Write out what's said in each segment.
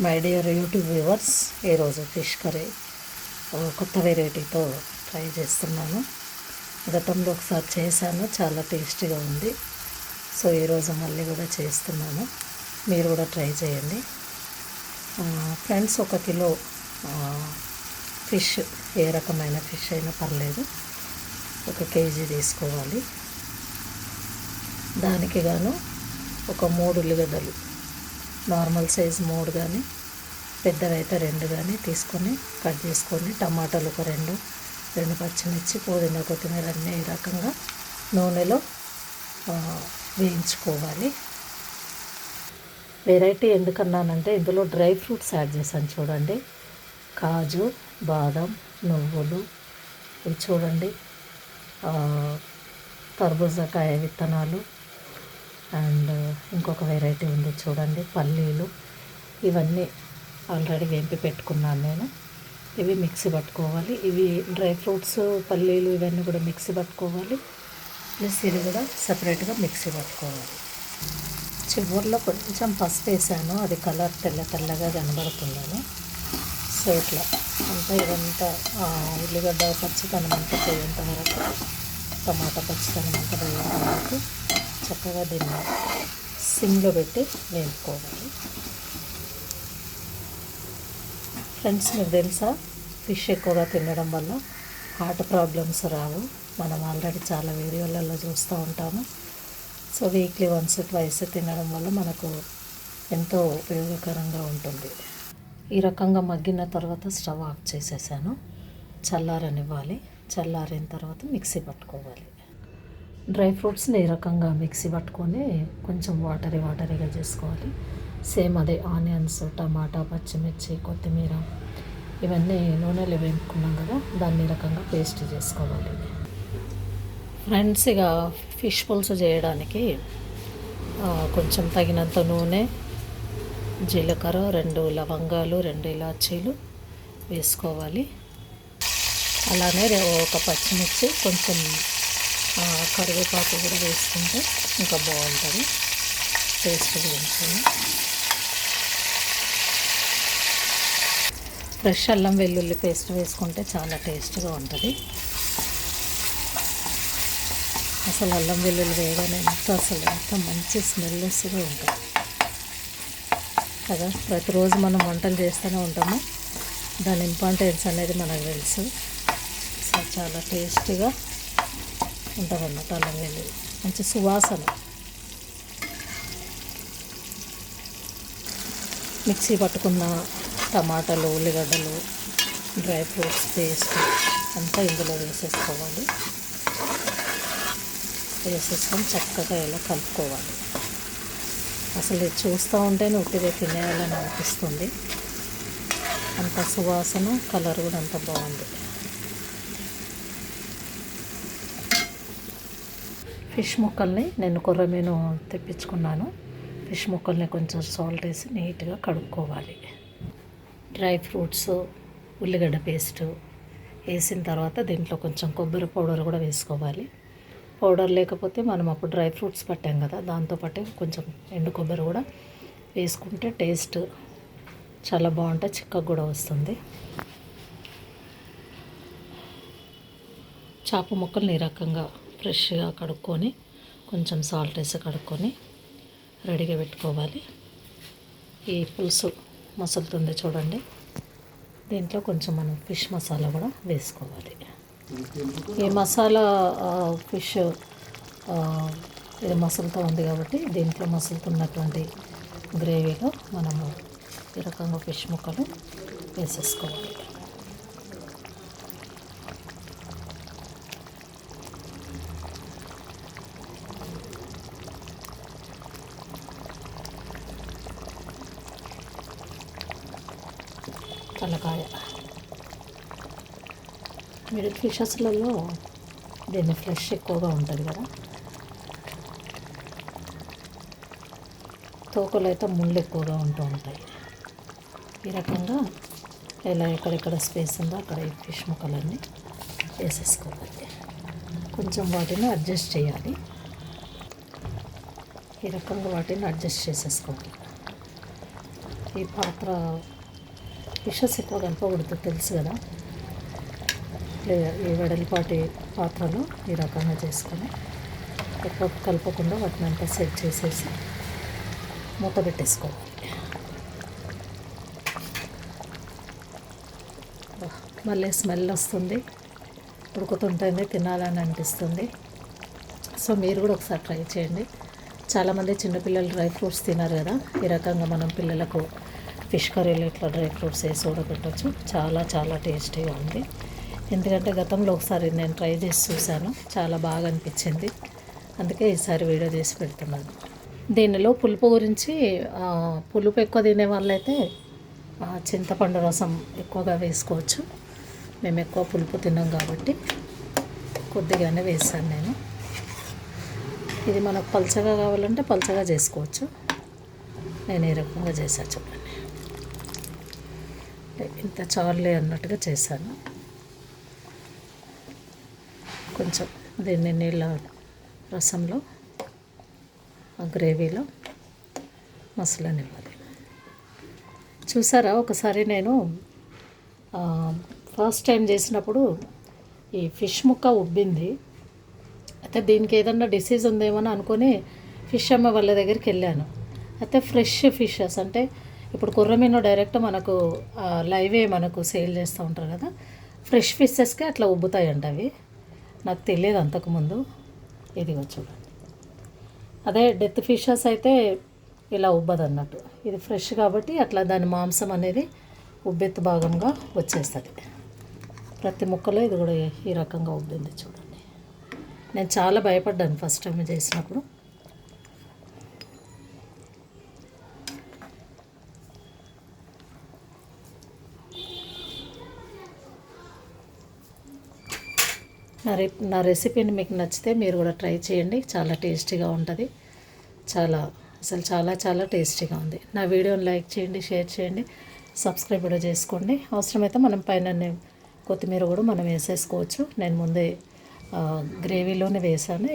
My dear YouTube viewers, ఈరోజు fish curry కొత్త వెరైటీతో try చేస్తున్నాను. గతంలో ఒకసారి చేశాను, చాలా టేస్టీగా ఉంది. సో ఈరోజు మళ్ళీ కూడా చేస్తున్నాను, మీరు కూడా ట్రై చేయండి. ఫ్రెండ్స్, 1 కిలో ఫిష్, ఏ రకమైన ఫిష్ అయినా పర్లేదు, 1 కేజీ తీసుకోవాలి. దానికి గాను ఒక 3 ఉల్లిగడ్డలు, నార్మల్ సైజ్ 3 కానీ పెద్దవైతే 2 కానీ తీసుకొని కట్ చేసుకొని, టమాటాలు ఒక 2 పచ్చిమిర్చి, పుదీనా, కొత్తిమీర అన్నీ ఈ రకంగా నూనెలో వేయించుకోవాలి. వెరైటీ ఎందుకన్నానంటే ఇందులో డ్రై ఫ్రూట్స్ యాడ్ చేశాను. చూడండి, కాజు, బాదం, నువ్వులు, ఇవి చూడండి, కర్బూజాకాయ విత్తనాలు, అండ్ ఇంకొక వెరైటీ ఉంది చూడండి, పల్లీలు. ఇవన్నీ ఆల్రెడీ వేంపి పెట్టుకున్నాను నేను. ఇవి మిక్సీ పట్టుకోవాలి. ఇవి డ్రై ఫ్రూట్స్, పల్లీలు ఇవన్నీ కూడా మిక్సీ పట్టుకోవాలి. ప్లస్ ఇది కూడా సపరేట్గా మిక్సీ పట్టుకోవాలి. చివరిలో కొంచెం పసుపు వేసాను, అది కలర్ తెల్లగా కనబడుతున్నాను. సో ఇట్లా అంతా ఇదంతా ఉల్లిగడ్డ పచ్చితనం అంతా పోయేంత వరకు, టమాటా పచ్చితనం అంతా పోయేంత వరకు చక్కగా దీన్ని సిమ్లో పెట్టి వేపుకోవాలి. ఫ్రెండ్స్, మీకు తెలుసా, ఫిష్ ఎక్కువగా తినడం వల్ల హార్ట్ ప్రాబ్లమ్స్ రావు. మనం ఆల్రెడీ చాలా వీడియోలలో చూస్తూ ఉంటాము. సో వీక్లీ 1-2 తినడం వల్ల మనకు ఎంతో ఉపయోగకరంగా ఉంటుంది. ఈ రకంగా మగ్గిన తర్వాత స్టవ్ ఆఫ్ చేసేసాను. చల్లారనివ్వాలి. చల్లారిన తర్వాత మిక్సీ పట్టుకోవాలి. డ్రై ఫ్రూట్స్ని ఈ రకంగా మిక్సీ పట్టుకొని కొంచెం వాటరీగా చేసుకోవాలి. సేమ్ అదే ఆనియన్స్, టమాటా, పచ్చిమిర్చి, కొత్తిమీర ఇవన్నీ నూనెలో వేపుకున్నాం కదా, దాన్ని ఈ రకంగా పేస్ట్ చేసుకోవాలి. ఫ్రెండ్స్, ఇక ఫిష్ పులుసు చేయడానికి కొంచెం తగినంత నూనె, జీలకర్ర, 2 లవంగాలు, 2 ఇలాచీలు వేసుకోవాలి. అలానే 1 పచ్చిమిర్చి, కొంచెం కరివేపాకు కూడా వేసుకుంటే ఇంకా బాగుంటుంది టేస్ట్ గురించి. ఫ్రెష్ అల్లం వెల్లుల్లి పేస్ట్ వేసుకుంటే చాలా టేస్ట్గా ఉంటుంది. అసలు అల్లం వెల్లుల్లి వేయగానే ఎంత మంచి స్మెల్ వస్తూనే ఉంటుంది కదా. ప్రతిరోజు మనం వంటలు చేస్తూనే ఉంటాము, దాని ఇంపార్టెన్స్ అనేది మనకు తెలుసు. సో చాలా టేస్టీగా ఉంటుంది అన్నమాట అల్లం వెల్లుల్లి, మంచి సువాసన. మిక్సీ పట్టుకున్న టమాటాలు, ఉల్లిగడ్డలు, డ్రై ఫ్రూట్స్ పేస్ట్ అంతా ఇందులో వేసేసుకోవాలి. వేసేసుకొని చక్కగా ఇలా కలుపుకోవాలి. అసలు ఇది చూస్తూ ఉంటేనే ఉట్టిగా తినేయాలని అనిపిస్తుంది. అంత సువాసన, కలర్ కూడా అంత బాగుంది. ఫిష్ ముక్కల్ని నేను కొర్రమీను తెప్పించుకున్నాను. ఫిష్ ముక్కల్ని కొంచెం సాల్ట్ వేసి నీట్గా కడుక్కోవాలి. డ్రై ఫ్రూట్స్, ఉల్లిగడ్డ పేస్టు వేసిన తర్వాత దీంట్లో కొంచెం కొబ్బరి పౌడర్ కూడా వేసుకోవాలి. పౌడర్ లేకపోతే మనం అప్పుడు డ్రై ఫ్రూట్స్ పట్టాం కదా, దాంతోపాటు కొంచెం ఎండు కొబ్బరి కూడా వేసుకుంటే టేస్ట్ చాలా బాగుంటుంది, చిక్కగా కూడా వస్తుంది. చేప ముక్కల్ని ఈ రకంగా ఫ్రెష్గా కడుక్కొని కొంచెం సాల్ట్ వేసి కడుక్కొని రెడీగా పెట్టుకోవాలి. ఈ పులుసు మసులుతుంది చూడండి, దీంట్లో కొంచెం మనం ఫిష్ మసాలా కూడా వేసుకోవాలి. ఈ మసాలా ఫిష్ ఇది మసులుతూ ఉంది కాబట్టి దీంట్లో మసులుతున్నటువంటి గ్రేవీలో మనము ఈ రకంగా ఫిష్ ముక్కలు వేసేసుకోవాలి. తలకాయ, మిడిల్ ఫిషెస్లలో దీన్ని ఫ్రెష్ ఎక్కువగా ఉంటుంది కదా, తోకలు అయితే ముళ్ళు ఎక్కువగా ఉంటూ ఉంటాయి. ఈ రకంగా ఇలా ఎక్కడెక్కడ స్పేస్ ఉందో అక్కడ ఈ ఫిష్ ముక్కలన్నీ వేసేసుకోవాలి. కొంచెం వాటిని అడ్జస్ట్ చేయాలి. ఈ రకంగా వాటిని అడ్జస్ట్ చేసేసుకోవాలి. ఈ పాత్ర ఫిషెస్ ఎక్కువ కలపకూడదు తెలుసు కదా. ఈ వెడల్పాటి పాత్రలో ఈ రకంగా చేసుకొని ఎక్కువ కలపకుండా వాటిని అంతా సెట్ చేసేసి మూత పెట్టేసుకోవాలి. మళ్ళీ స్మెల్ వస్తుంది, ఉడుకుతుంటుంది, తినాలని అనిపిస్తుంది. సో మీరు కూడా ఒకసారి ట్రై చేయండి. చాలామంది చిన్నపిల్లలు డ్రై ఫ్రూట్స్ తిన్నారు కదా, ఈ రకంగా మనం పిల్లలకు ఫిష్ కర్రీలో ఇట్లా డ్రై ఫ్రూట్స్ వేసి ఉడకబెట్టచ్చు. చాలా చాలా టేస్టీగా ఉంది. ఎందుకంటే గతంలో ఒకసారి నేను ట్రై చేసి చూశాను, చాలా బాగా అనిపించింది. అందుకే ఈసారి వీడియో చేసి పెడుతున్నాను. దీనిలో పులుపు గురించి పులుపు ఎక్కువ తినే వాళ్ళైతే చింతపండు రసం ఎక్కువగా వేసుకోవచ్చు. మేము ఎక్కువ పులుపు తిన్నాం కాబట్టి కొద్దిగానే వేసాను నేను. ఇది మనకు పల్చగా కావాలంటే పల్చగా చేసుకోవచ్చు. నేను ఈ రకంగా చేశాను చూడండి. ఇంత చాలే అన్నట్టుగా చేశాను. కొంచెం దీన్ని నీళ్ళ రసంలో ఆ గ్రేవీలో మసాలా నింపాలి. చూసారా, ఒకసారి నేను ఫస్ట్ టైం చేసినప్పుడు ఈ ఫిష్ ముక్క ఉబ్బింది. అయితే దీనికి ఏదన్నా డిసీజ్ ఉందేమో అని అనుకొని ఫిష్ అమ్మే వాళ్ళ దగ్గరికి వెళ్ళాను. అయితే ఫ్రెష్ ఫిషెస్ అంటే ఇప్పుడు కొర్రమీను డైరెక్ట్ మనకు లైవే మనకు సేల్ చేస్తూ ఉంటారు కదా, ఫ్రెష్ ఫిషెస్కి అట్లా ఉబ్బుతాయంట అవి. నాకు తెలియదు అంతకుముందు. ఇదిగో చూడండి, అదే డెత్ ఫిషెస్ అయితే ఇలా ఉబ్బదు అన్నట్టు. ఇది ఫ్రెష్ కాబట్టి అట్లా దాని మాంసం అనేది ఉబ్బెత్తు భాగంగా వచ్చేస్తుంది. ప్రతి ముక్కలో ఇది కూడా ఈ రకంగా ఉబ్బింది చూడండి. నేను చాలా భయపడ్డాను ఫస్ట్ టైం చేసినప్పుడు. నా రెసిపీని మీకు నచ్చితే మీరు కూడా ట్రై చేయండి. చాలా టేస్టీగా ఉంటుంది. చాలా చాలా టేస్టీగా ఉంది. నా వీడియోని లైక్ చేయండి, షేర్ చేయండి, సబ్స్క్రైబ్ కూడా చేసుకోండి. అవసరమైతే మనం పైన కొత్తిమీర కూడా మనం వేసేసుకోవచ్చు. నేను ముందే గ్రేవీలోనే వేసాను.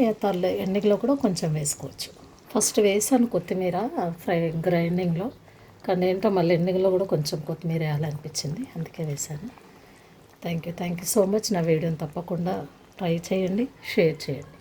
ఎండింగ్లో కూడా కొంచెం వేసుకోవచ్చు. ఫస్ట్ వేసాను కొత్తిమీర గ్రైండింగ్లో, కానీ ఏంటో మళ్ళీ ఎండింగ్లో కూడా కొంచెం కొత్తిమీర వేయాలనిపించింది, అందుకే వేసాను. Thank you so much. నా వీడియోని తప్పకుండా ట్రై చేయండి, షేర్ చేయండి.